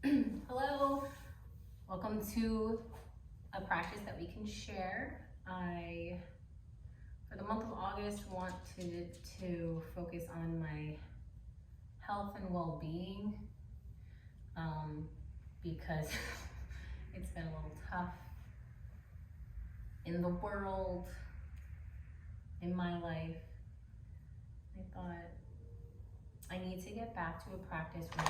Hello, welcome to a practice that we can share. For the month of August, wanted to focus on my health and well-being because it's been a little tough in the world, in my life. I thought I need to get back to a practice where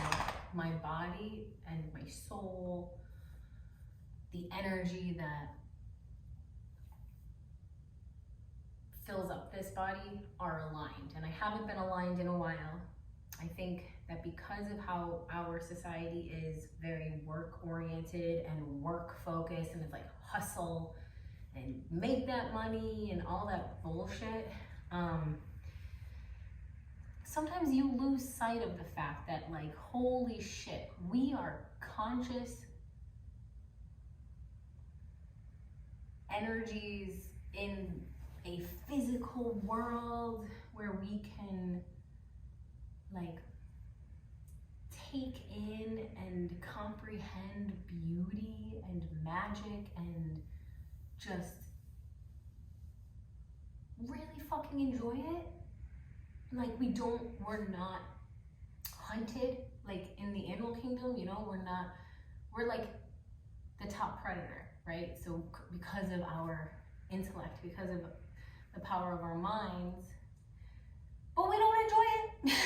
my body and my soul, the energy that fills up this body are aligned. And I haven't been aligned in a while. I think that because of how our society is very work oriented and work focused, and it's like hustle and make that money and all that bullshit, sometimes you lose sight of the fact that, like, holy shit, we are conscious energies in a physical world where we can, like, take in and comprehend beauty and magic and just really fucking enjoy it. Like, we're not hunted like in the animal kingdom, you know, we're like the top predator, right? So because of our intellect, because of the power of our minds, but we don't enjoy it.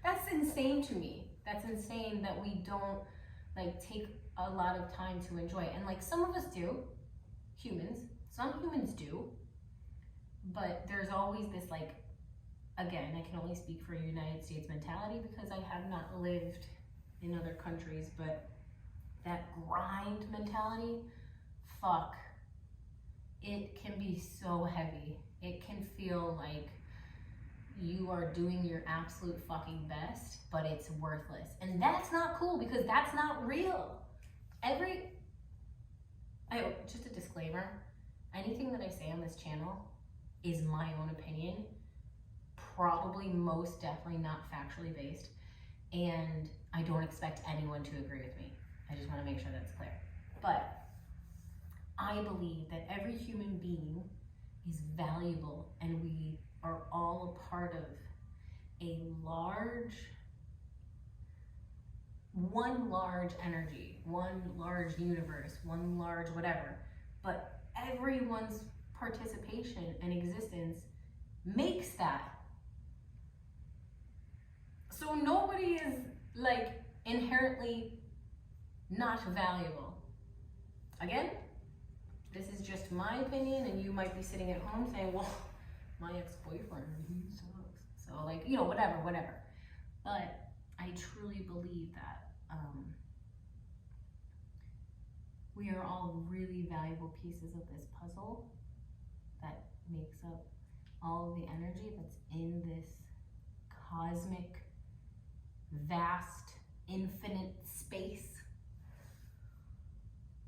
That's insane to me. That's insane that we don't, like, take a lot of time to enjoy it. And, like, some of us do, some humans do, but there's always this, like, again, I can only speak for United States mentality because I have not lived in other countries, but that grind mentality, fuck, it can be so heavy. It can feel like you are doing your absolute fucking best, but it's worthless. And that's not cool because that's not real. Just a disclaimer, anything that I say on this channel is my own opinion, probably most definitely not factually based, and I don't expect anyone to agree with me. I just want to make sure that's clear. But I believe that every human being is valuable, and we are all a part of one large energy, one large universe, one large whatever. But everyone's participation and existence makes that. So nobody is, like, inherently not valuable. Again, this is just my opinion, and you might be sitting at home saying, well, my ex-boyfriend, he sucks. So, like, you know, whatever. But I truly believe that we are all really valuable pieces of this puzzle that makes up all of the energy that's in this cosmic, vast, infinite space.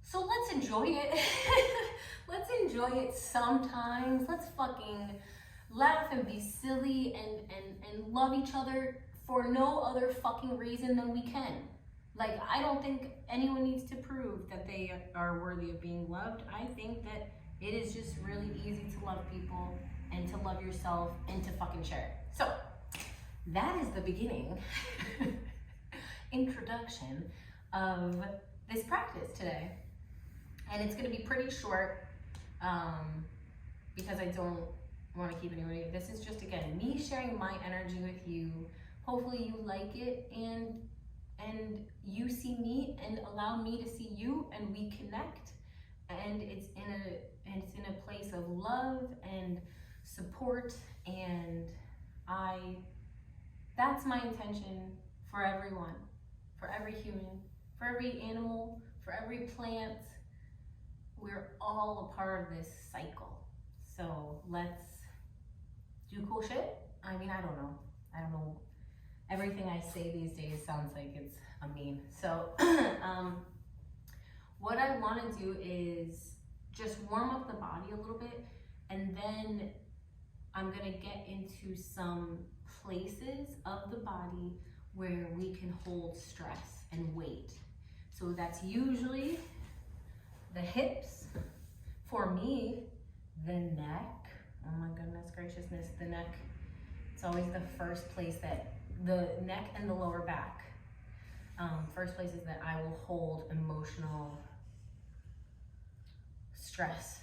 So let's enjoy it. Let's enjoy it sometimes. Let's fucking laugh and be silly and love each other for no other fucking reason than we can. Like, I don't think anyone needs to prove that they are worthy of being loved. I think that it is just really easy to love people and to love yourself and to fucking share it. So that is the beginning, introduction of this practice today. And it's gonna be pretty short because I don't wanna keep anybody. This is just, again, me sharing my energy with you. Hopefully you like it and you see me and allow me to see you, and we connect. And it's in a place of love and support, and that's my intention for everyone, for every human, for every animal, for every plant. We're all a part of this cycle. So let's do cool shit. I mean, I don't know. Everything I say these days sounds like it's a meme. So what I want to do is just warm up the body a little bit, and then I'm gonna get into some places of the body where we can hold stress and weight. So that's usually the hips. For me, the neck. Oh my goodness graciousness, the neck. It's always the first place that, the neck and the lower back. First places that I will hold emotional stress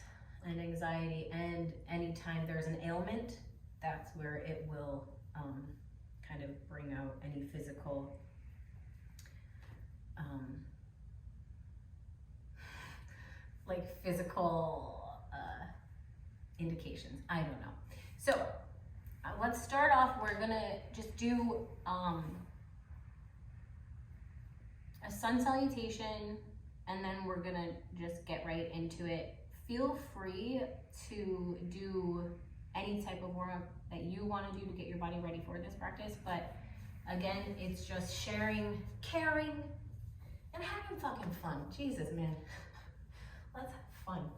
and anxiety, and anytime there's an ailment, that's where it will kind of bring out any physical indications. I don't know. So let's start off. We're gonna just do a sun salutation, and then we're gonna just get right into it. Feel free to do any type of warm-up that you want to do to get your body ready for this practice, but again, it's just sharing, caring, and having fucking fun. Jesus, man. Let's have fun.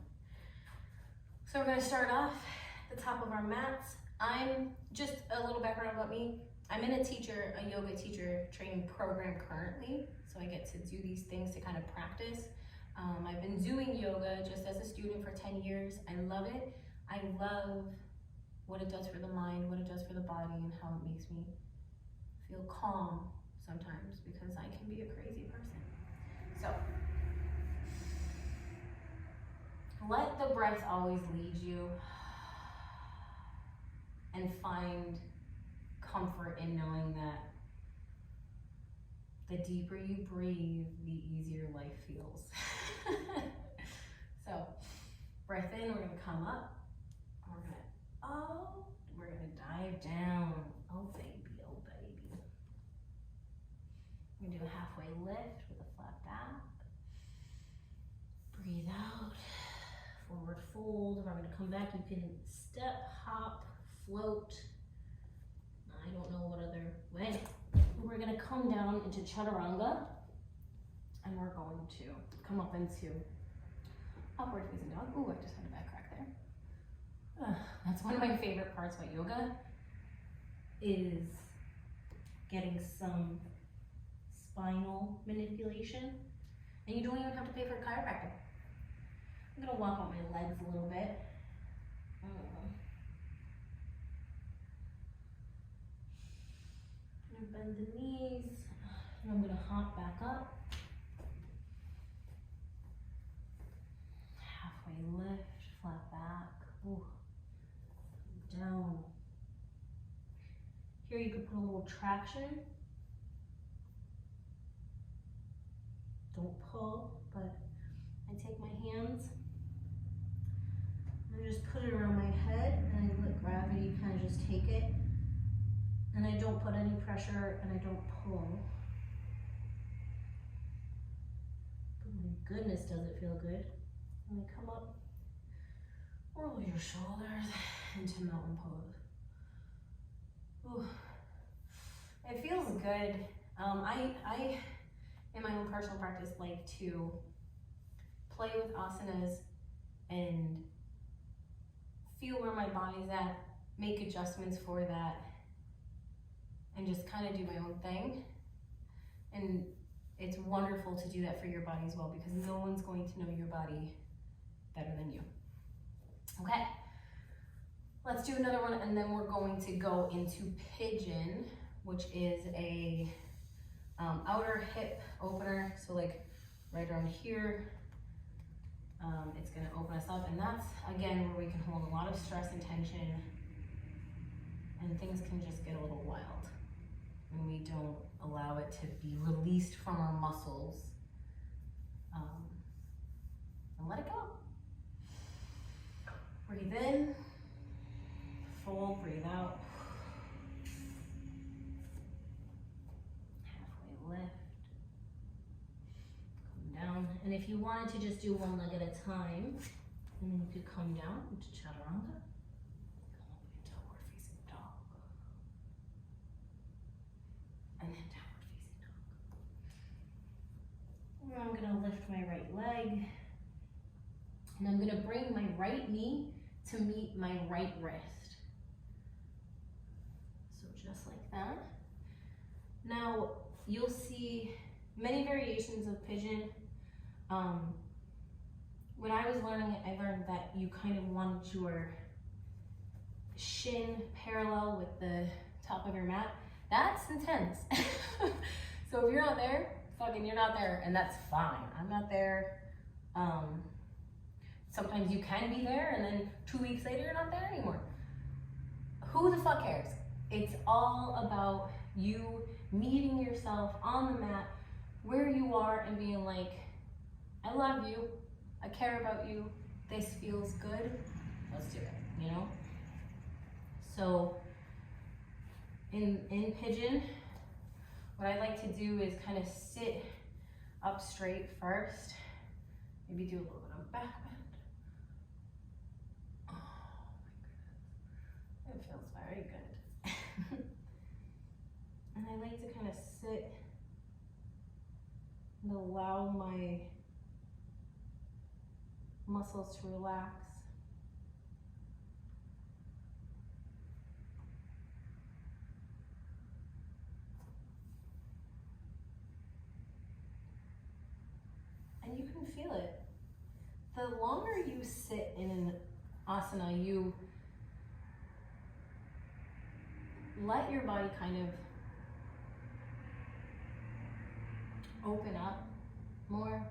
So we're gonna start off at the top of our mats. I'm just a little background about me. I'm in a yoga teacher training program currently, so I get to do these things to kind of practice. I've been doing yoga just as a student for 10 years. I love it. I love what it does for the mind, what it does for the body, and how it makes me feel calm sometimes, because I can be a crazy person. So let the breath always lead you, and find comfort in knowing that the deeper you breathe, the easier life feels. So breath in, we're gonna come up, we're gonna dive down. Oh baby, oh baby. We're gonna do a halfway lift with a flat back. Breathe out, forward fold. If I'm gonna come back, you can step, hop, float. I don't know what other way. We're gonna come down into chaturanga, and we're going to come up into upward facing dog. Ooh, I just had a back crack there. That's one of my favorite parts about yoga, is getting some spinal manipulation, and you don't even have to pay for a chiropractor. I'm gonna walk out my legs a little bit. Bend the knees, and I'm gonna hop back up. Halfway lift, flat back. Ooh. Down. Here you can put a little traction. Don't pull, but I take my hands and I just put it around my head, and I let gravity kind of just take it. And I don't put any pressure, and I don't pull. But my goodness, does it feel good. When I come up, roll your shoulders into mountain pose. Ooh. It feels good. I, in my own personal practice, like to play with asanas and feel where my body's at, make adjustments for that, and just kind of do my own thing. And it's wonderful to do that for your body as well, because no one's going to know your body better than you. Okay, let's do another one, and then we're going to go into pigeon, which is a outer hip opener. So like right around here, it's gonna open us up, and that's again where we can hold a lot of stress and tension, and things can just get a little wild when we don't allow it to be released from our muscles, and let it go. Breathe in, fold, breathe out. Halfway lift, come down. And if you wanted to just do one leg at a time, and then you could come down into chaturanga. And then downward facing dog. I'm gonna lift my right leg, and I'm gonna bring my right knee to meet my right wrist. So just like that. Now you'll see many variations of pigeon. When I was learning it, I learned that you kind of want your shin parallel with the top of your mat. That's intense. So if you're not there, fucking you're not there, and that's fine. I'm not there. Sometimes you can be there, and then 2 weeks later you're not there anymore. Who the fuck cares? It's all about you meeting yourself on the mat where you are and being like, I love you, I care about you, this feels good, let's do it, you know? So in pigeon, what I like to do is kind of sit up straight first, maybe do a little bit of back bend. Oh my goodness, it feels very good. And I like to kind of sit and allow my muscles to relax. And you can feel it. The longer you sit in an asana, you let your body kind of open up more.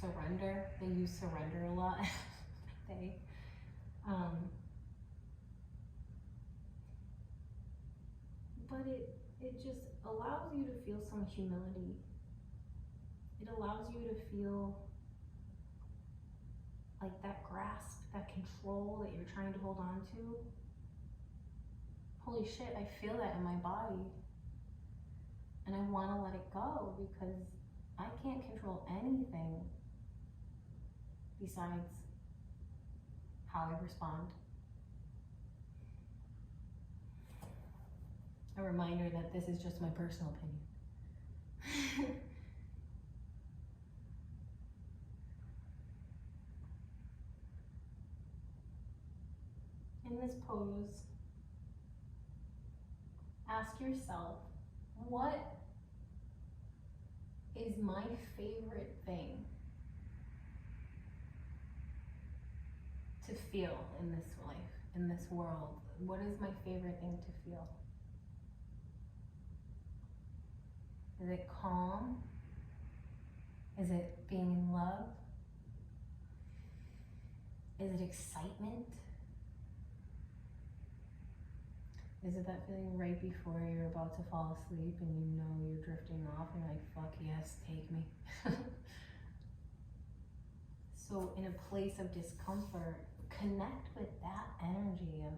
Surrender. They use surrender a lot. But it just allows you to feel some humility. It allows you to feel like that grasp, that control that you're trying to hold on to. Holy shit, I feel that in my body. And I want to let it go because I can't control anything besides how I respond. A reminder that this is just my personal opinion. In this pose, ask yourself, what is my favorite thing to feel in this life, in this world? What is my favorite thing to feel? Is it calm? Is it being in love? Is it excitement? Is it that feeling right before you're about to fall asleep and you know you're drifting off and you're like, fuck yes, take me? So in a place of discomfort, connect with that energy of,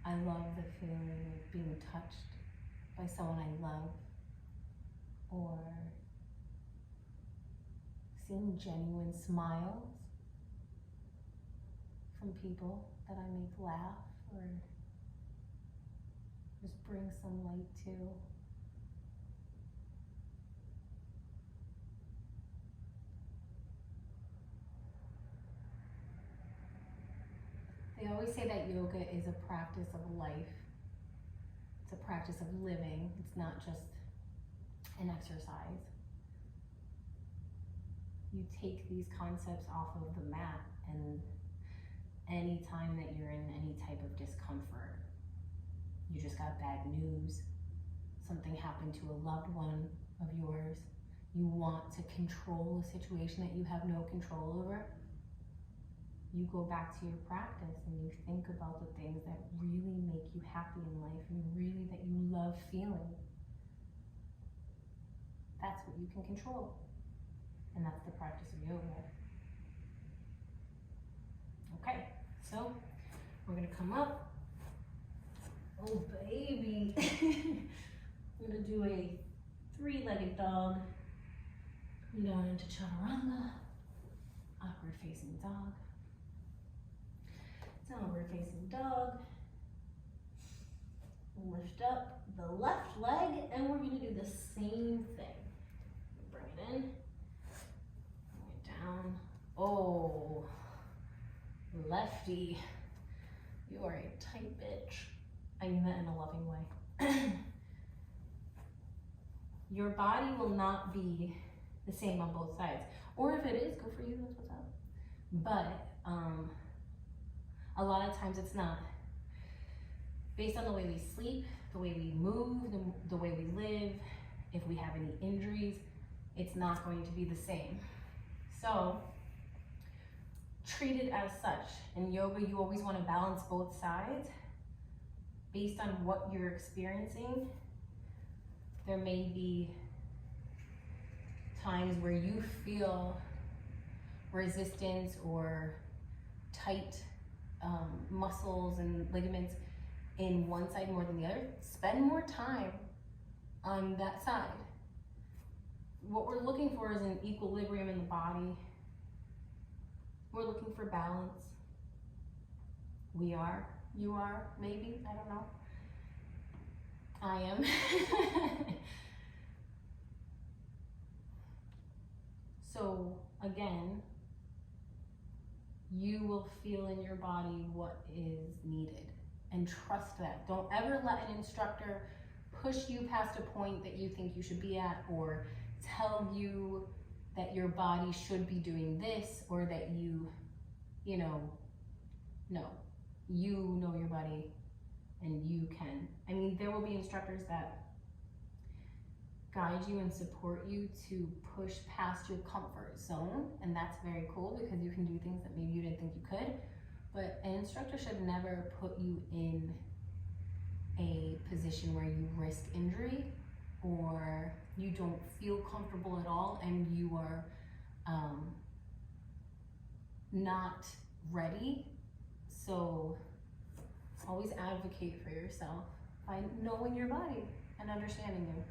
I love the feeling of being touched by someone I love, or seeing genuine smiles from people that I make laugh or just bring some light to. They always say that yoga is a practice of life. It's a practice of living. It's not just an exercise. You take these concepts off of the mat, and any time that you're in any type of discomfort, you just got bad news, something happened to a loved one of yours, you want to control a situation that you have no control over, you go back to your practice and you think about the things that really make you happy in life and really that you love feeling. That's what you can control. And that's the practice of yoga. Okay, so we're gonna come up. Oh baby. We're gonna do a 3-legged dog. Come down into chaturanga. Upward facing dog. Downward facing dog. Lift up the left leg, and we're gonna do the same thing. Bring it in. Bring it down. Oh, lefty. You are a tight bitch. I mean that in a loving way. Your body will not be the same on both sides. Or if it is, good for you, that's what's up. But a lot of times it's not. Based on the way we sleep, the way we move, the way we live, if we have any injuries, it's not going to be the same. So, treat it as such. In yoga, you always want to balance both sides. Based on what you're experiencing, there may be times where you feel resistance or tight muscles and ligaments in one side more than the other. Spend more time on that side. What we're looking for is an equilibrium in the body. We're looking for balance. We are, you are, maybe, I don't know. I am. So again, you will feel in your body what is needed, and trust that. Don't ever let an instructor push you past a point that you think you should be at, or tell you that your body should be doing this, or that no. You know your body and you can. I mean, there will be instructors that guide you and support you to push past your comfort zone, and that's very cool because you can do things that maybe you didn't think you could. But an instructor should never put you in a position where you risk injury or you don't feel comfortable at all and you are not ready. So always advocate for yourself by knowing your body and understanding you.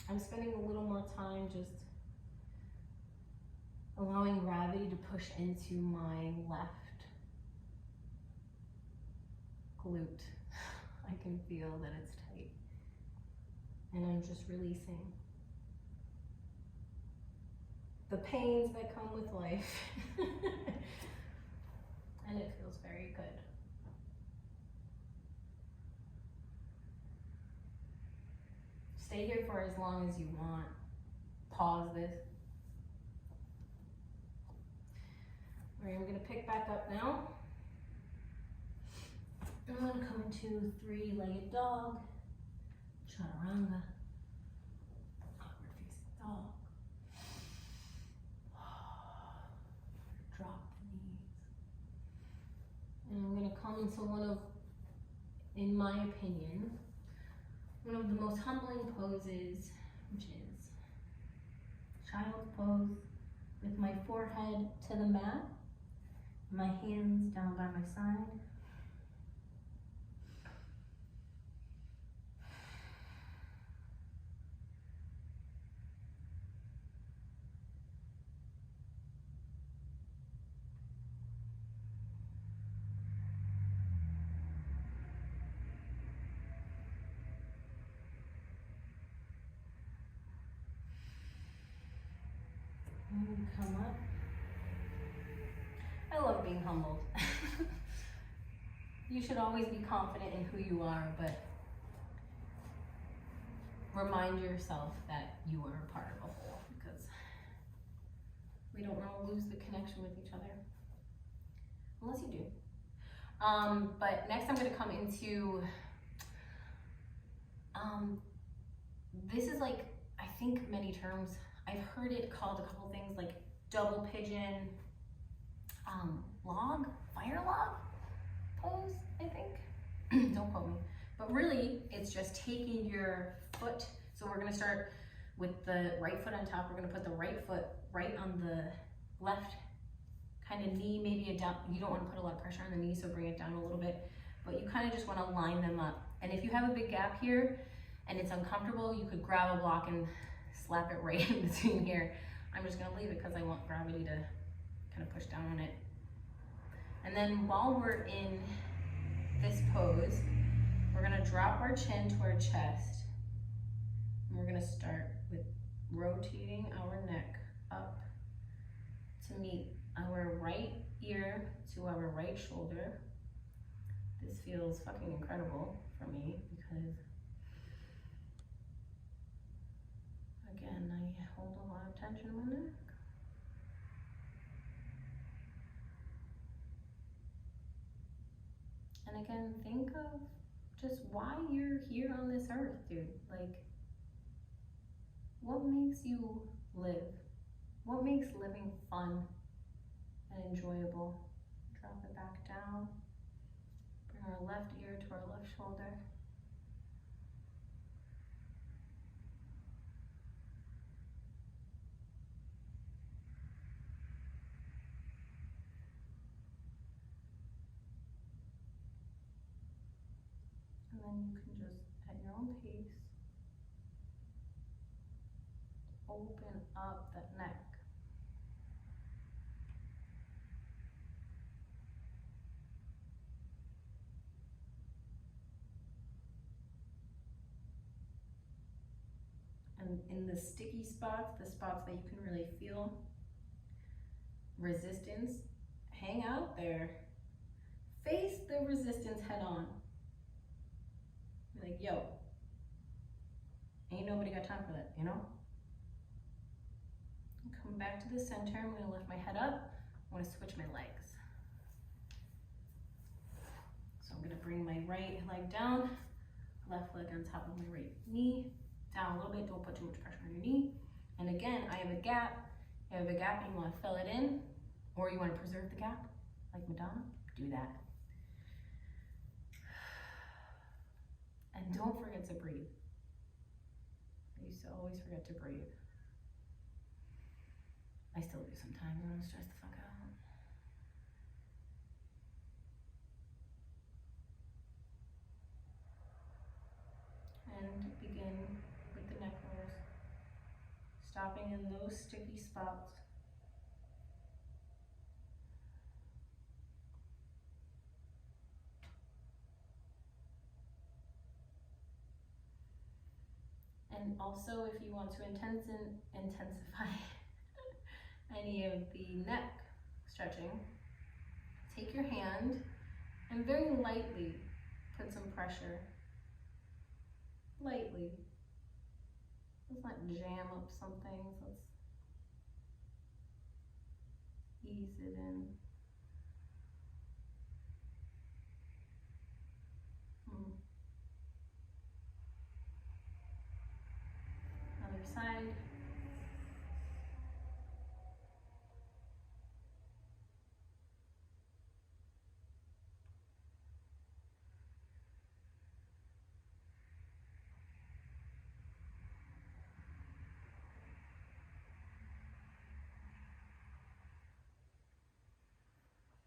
I'm spending a little more time just allowing gravity to push into my left glute. I can feel that it's tight. And I'm just releasing the pains that come with life. And it feels very good. Stay here for as long as you want. Pause this. All right, we're gonna pick back up now. I'm gonna come into three-legged dog, chaturanga, upward facing dog. Drop the knees. And I'm gonna come into in my opinion, one of the most humbling poses, which is child's pose, with my forehead to the mat, my hands down by my side. Come up. I love being humbled. You should always be confident in who you are, but remind yourself that you are a part of a whole, because we don't want to lose the connection with each other. Unless you do. But next I'm going to come into, this is like, I think many terms, I've heard it called a couple things like double pigeon, fire log pose, I think. Don't quote me. But really, it's just taking your foot. So we're gonna start with the right foot on top. We're gonna put the right foot right on the left kind of knee, maybe down. You don't wanna put a lot of pressure on the knee, so bring it down a little bit. But you kind of just wanna line them up. And if you have a big gap here and it's uncomfortable, you could grab a block and slap it right in between here. I'm just gonna leave it because I want gravity to kind of push down on it. And then while we're in this pose, we're gonna drop our chin to our chest. And we're gonna start with rotating our neck up to meet our right ear to our right shoulder. This feels fucking incredible for me because, again, I hold a lot of tension in my neck. And again, think of just why you're here on this earth, dude. Like, what makes you live? What makes living fun and enjoyable? Drop it back down. Bring our left ear to our left shoulder. And then you can just, at your own pace, open up that neck. And in the sticky spots, the spots that you can really feel resistance, hang out there. Face the resistance head on. Be like, yo, ain't nobody got time for that, you know? Come back to the center. I'm gonna lift my head up. I wanna switch my legs. So I'm gonna bring my right leg down, left leg on top of my right knee, down a little bit, don't put too much pressure on your knee. And again, I have a gap. You have a gap and you wanna fill it in, or you wanna preserve the gap, like Madonna, do that. And don't forget to breathe. I used to always forget to breathe. I still do sometimes when I'm stressed the fuck out. And begin with the neck rolls, stopping in those sticky spots. And also, if you want to intensify any of the neck stretching, take your hand and very lightly put some pressure. Lightly. Let's not jam up some things. Let's ease it in. Other side.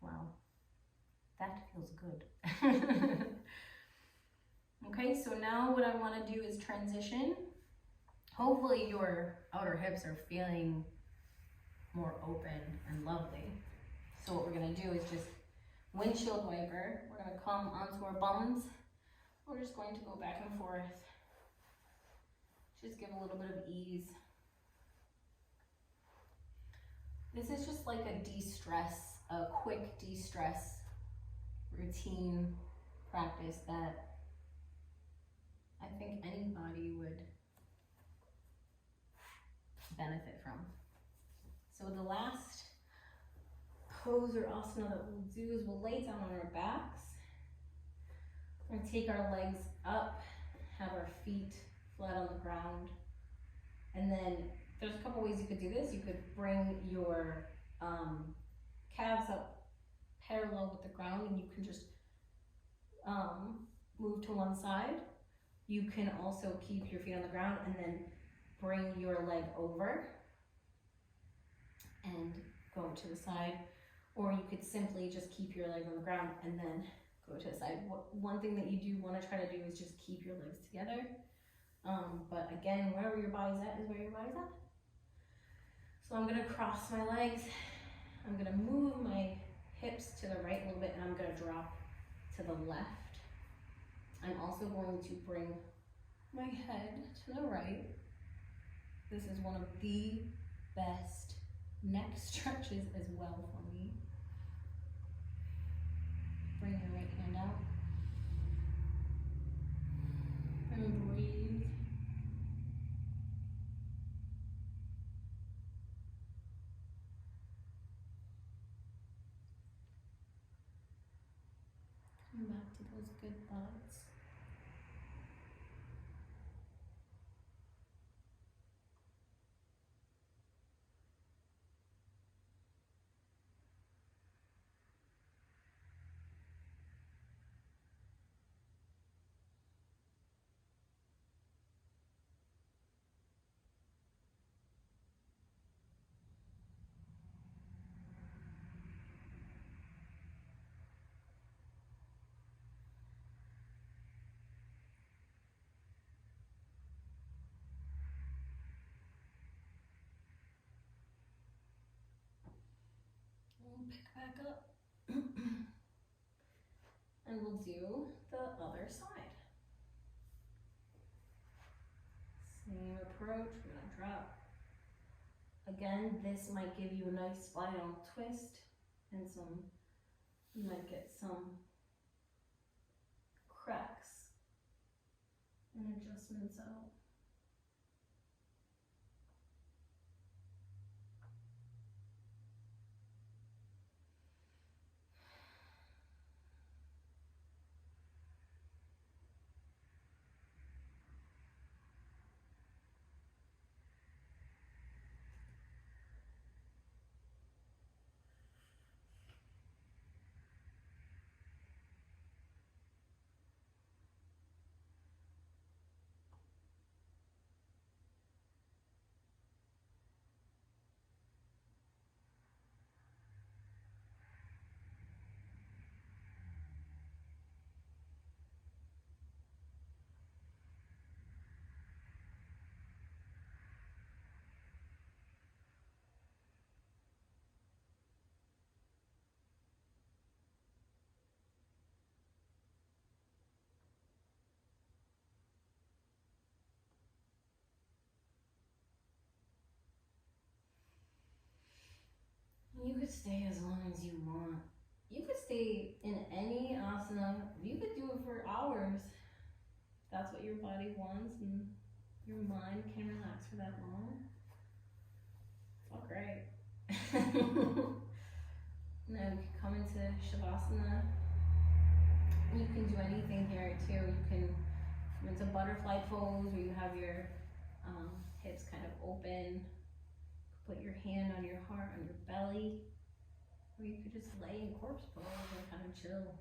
Wow, that feels good. Okay, so now what I want to do is transition. Hopefully your outer hips are feeling more open and lovely. So what we're gonna do is just windshield wiper. We're gonna come onto our bums. We're just going to go back and forth. Just give a little bit of ease. This is just like a de-stress, a quick de-stress routine practice that I think anybody would benefit from. So the last pose or asana that we'll do is we'll lay down on our backs. We're gonna take our legs up, have our feet flat on the ground. And then there's a couple ways you could do this. You could bring your calves up parallel with the ground and you can just move to one side. You can also keep your feet on the ground and then bring your leg over and go to the side. Or you could simply just keep your leg on the ground and then go to the side. One thing that you do want to try to do is just keep your legs together. But again, wherever your body's at is where your body's at. So I'm gonna cross my legs. I'm gonna move my hips to the right a little bit and I'm gonna drop to the left. I'm also going to bring my head to the right. This is one of the best neck stretches as well for me. Bring your right hand out. And breathe. Come back to those good thoughts. We'll pick back up. And we'll do the other side. Same approach, we're gonna drop. Again, this might give you a nice spinal twist and you might get some cracks and adjustments out. You could stay as long as you want. You could stay in any asana. You could do it for hours. That's what your body wants and your mind can relax for that long. It's all great. Now we can come into Shavasana. You can do anything here too. You can come into butterfly pose where you have your hips kind of open. Put your hand on your heart, on your belly. Or you could just lay in corpse pose and kind of chill.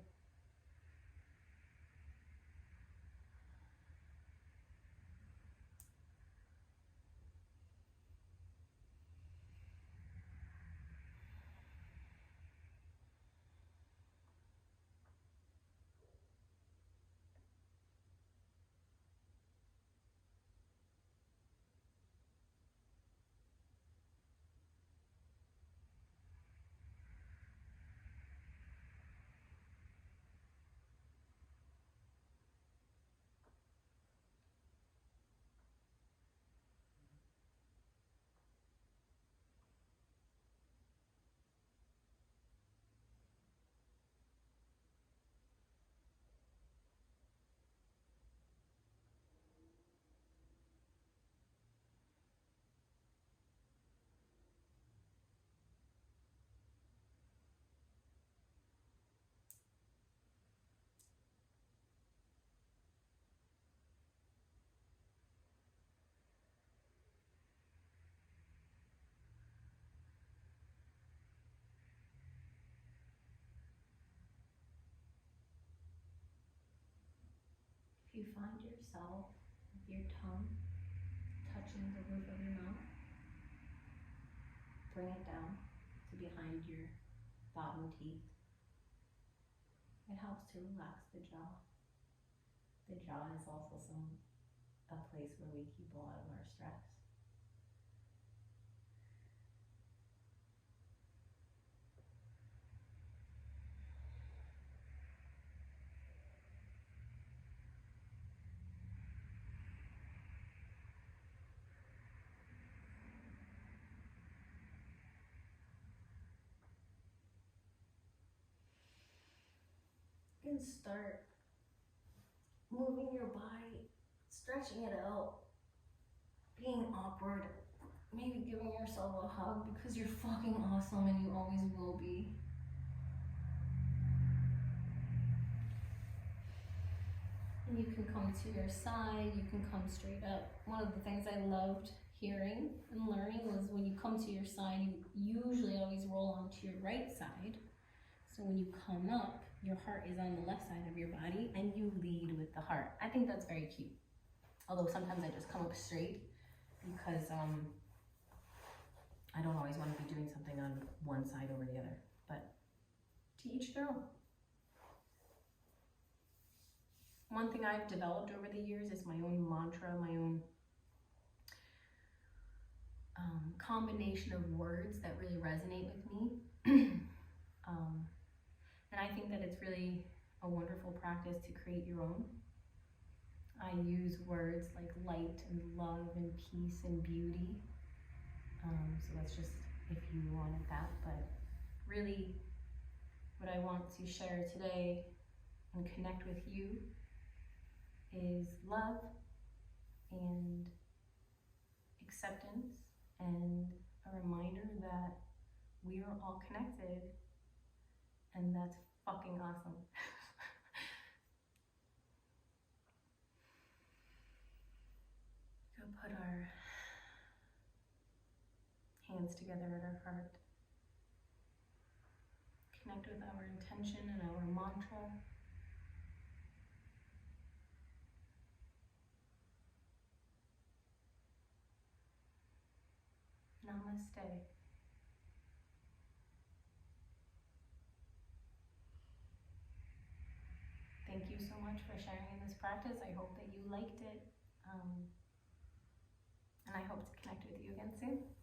If you find yourself with your tongue touching the roof of your mouth, bring it down to behind your bottom teeth. It helps to relax the jaw. The jaw is also a place where we keep a lot of our stress. can start moving your body, stretching it out, being awkward, maybe giving yourself a hug because you're fucking awesome and you always will be. And you can come to your side, you can come straight up. One of the things I loved hearing and learning was when you come to your side, you usually always roll onto your right side. So when you come up, your heart is on the left side of your body and you lead with the heart. I think that's very cute. Although sometimes I just come up straight because I don't always want to be doing something on one side over the other. But to each their own. One thing I've developed over the years is my own mantra, my own combination of words that really resonate with me. And I think that it's really a wonderful practice to create your own. I use words like light and love and peace and beauty. So that's just if you wanted that. But really, what I want to share today and connect with you is love and acceptance and a reminder that we are all connected, and that's fucking awesome. Go put our hands together at our heart. Connect with our intention and our mantra. Namaste. Thank you so much for sharing in this practice. I hope that you liked it. And I hope to connect with you again soon.